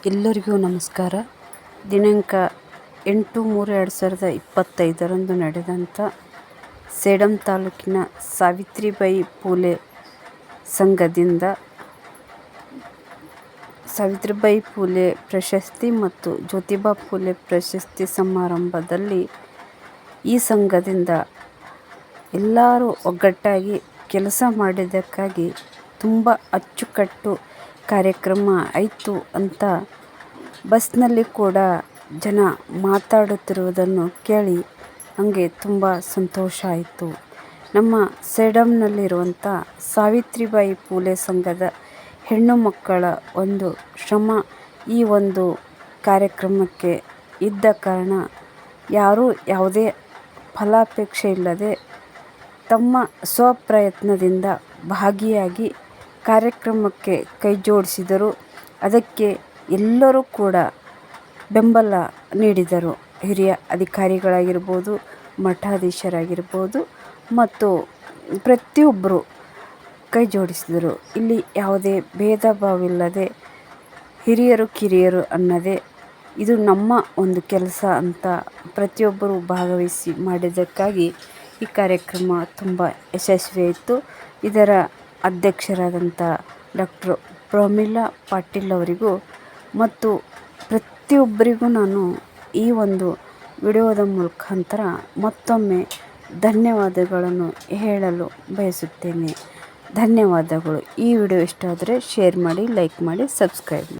ಎಲ್ಲರಿಗೂ ನಮಸ್ಕಾರ. ದಿನಾಂಕ 8/3/2025 ನಡೆದಂಥ ಸೇಡಂ ತಾಲೂಕಿನ ಸಾವಿತ್ರಿಬಾಯಿ ಫುಲೆ ಸಂಘದಿಂದ ಸಾವಿತ್ರಿಬಾಯಿ ಫುಲೆ ಪ್ರಶಸ್ತಿ ಮತ್ತು ಜ್ಯೋತಿಬಾ ಫುಲೆ ಪ್ರಶಸ್ತಿ ಸಮಾರಂಭದಲ್ಲಿ ಈ ಸಂಘದಿಂದ ಎಲ್ಲರೂ ಒಗ್ಗಟ್ಟಾಗಿ ಕೆಲಸ ಮಾಡಿದ್ದಕ್ಕಾಗಿ ತುಂಬ ಅಚ್ಚುಕಟ್ಟು ಕಾರ್ಯಕ್ರಮ ಆಯಿತು ಅಂತ ಬಸ್ನಲ್ಲಿ ಕೂಡ ಜನ ಮಾತಾಡುತ್ತಿರುವುದನ್ನು ಕೇಳಿ ನನಗೆ ತುಂಬ ಸಂತೋಷ ಆಯಿತು. ನಮ್ಮ ಸೇಡಂನಲ್ಲಿರುವಂಥ ಸಾವಿತ್ರಿಬಾಯಿ ಫುಲೆ ಸಂಘದ ಹೆಣ್ಣು ಮಕ್ಕಳ ಒಂದು ಶ್ರಮ ಈ ಒಂದು ಕಾರ್ಯಕ್ರಮಕ್ಕೆ ಇದ್ದ ಕಾರಣ ಯಾರೂ ಯಾವುದೇ ಫಲಾಪೇಕ್ಷೆ ಇಲ್ಲದೆ ತಮ್ಮ ಸ್ವಪ್ರಯತ್ನದಿಂದ ಭಾಗಿಯಾಗಿ ಕಾರ್ಯಕ್ರಮಕ್ಕೆ ಕೈ ಜೋಡಿಸಿದರು. ಅದಕ್ಕೆ ಎಲ್ಲರೂ ಕೂಡ ಬೆಂಬಲ ನೀಡಿದರು. ಹಿರಿಯ ಅಧಿಕಾರಿಗಳಾಗಿರ್ಬೋದು, ಮಠಾಧೀಶರಾಗಿರ್ಬೋದು ಮತ್ತು ಪ್ರತಿಯೊಬ್ಬರು ಕೈ ಜೋಡಿಸಿದರು. ಇಲ್ಲಿ ಯಾವುದೇ ಭೇದ ಭಾವವಿಲ್ಲದೆ ಹಿರಿಯರು ಕಿರಿಯರು ಅನ್ನದೇ ಇದು ನಮ್ಮ ಒಂದು ಕೆಲಸ ಅಂತ ಪ್ರತಿಯೊಬ್ಬರು ಭಾಗವಹಿಸಿ ಮಾಡಿದ್ದಕ್ಕಾಗಿ ಈ ಕಾರ್ಯಕ್ರಮ ತುಂಬ ಯಶಸ್ವಿಯಾಯಿತು. ಇದರ ಅಧ್ಯಕ್ಷರಾದಂಥ ಡಾಕ್ಟರ್ ಪ್ರಮೀಳಾ ಪಾಟೀಲ್ ಅವರಿಗೂ ಮತ್ತು ಪ್ರತಿಯೊಬ್ಬರಿಗೂ ನಾನು ಈ ಒಂದು ವಿಡಿಯೋದ ಮುಖಾಂತರ ಮತ್ತೊಮ್ಮೆ ಧನ್ಯವಾದಗಳನ್ನು ಹೇಳಲು ಬಯಸುತ್ತೇನೆ. ಧನ್ಯವಾದಗಳು. ಈ ವಿಡಿಯೋ ಇಷ್ಟ ಆದರೆ ಶೇರ್ ಮಾಡಿ, ಲೈಕ್ ಮಾಡಿ, ಸಬ್ಸ್ಕ್ರೈಬ್ ಮಾಡಿ.